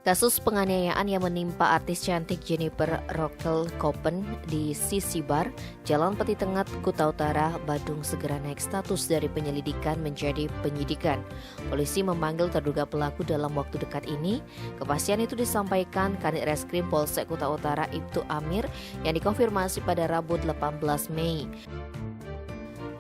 Kasus penganiayaan yang menimpa artis cantik Jennifer Rochelle Koppen di Sisi Bar, Jalan Peti Tengah, Kuta Utara, Badung segera naik status dari penyelidikan menjadi penyidikan. Polisi memanggil terduga pelaku dalam waktu dekat ini. Kepastian itu disampaikan Kanit Reskrim Polsek Kuta Utara Ibtu Amir yang dikonfirmasi pada Rabu 18 Mei.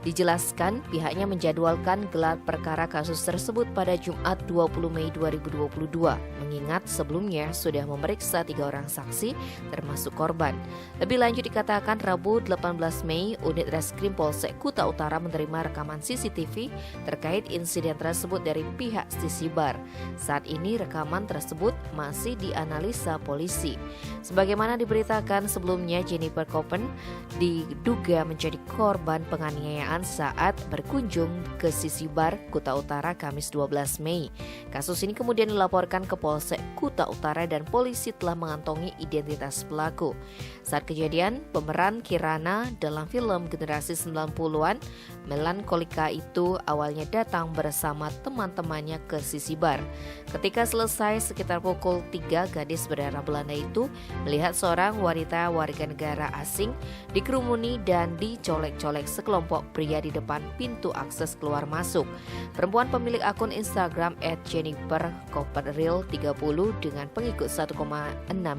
Dijelaskan, pihaknya menjadwalkan gelar perkara kasus tersebut pada Jumat 20 Mei 2022, mengingat sebelumnya sudah memeriksa 3 orang saksi termasuk korban. Lebih lanjut dikatakan Rabu 18 Mei, Unit Reskrim Polsek Kuta Utara menerima rekaman CCTV terkait insiden tersebut dari pihak Sisi Bar. Saat ini rekaman tersebut masih dianalisa polisi. Sebagaimana diberitakan sebelumnya, Jennifer Koppen diduga menjadi korban penganiayaan saat berkunjung ke Sisi Bar, Kuta Utara, Kamis 12 Mei. Kasus ini kemudian dilaporkan ke Polsek Kuta Utara dan polisi telah mengantongi identitas pelaku. Saat kejadian, pemeran Kirana dalam film generasi 90-an, Melankolika itu awalnya datang bersama teman-temannya ke Sisi Bar. Ketika selesai sekitar pukul 3, gadis berdarah Belanda itu melihat seorang wanita warga negara asing dikerumuni dan dicolek-colek sekelompok pria di depan pintu akses keluar masuk. Perempuan pemilik akun Instagram @jenniferkoppenreal30 dengan pengikut 1,6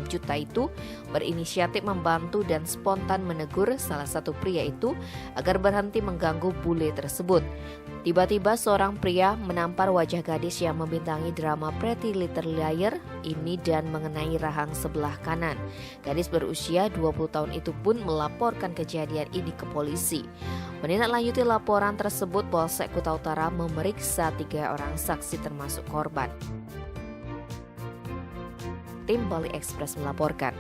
juta itu berinisiatif membantu dan spontan menegur salah satu pria itu agar berhenti mengganggu bule tersebut. Tiba-tiba seorang pria menampar wajah gadis yang membintangi drama Pretty Little Liar ini dan mengenai rahang sebelah kanan. Gadis berusia 20 tahun itu pun melaporkan kejadian ini ke polisi. Menindaklanjuti laporan tersebut, Polsek Kuta Utara memeriksa 3 orang saksi termasuk korban. Tim Bali Express melaporkan.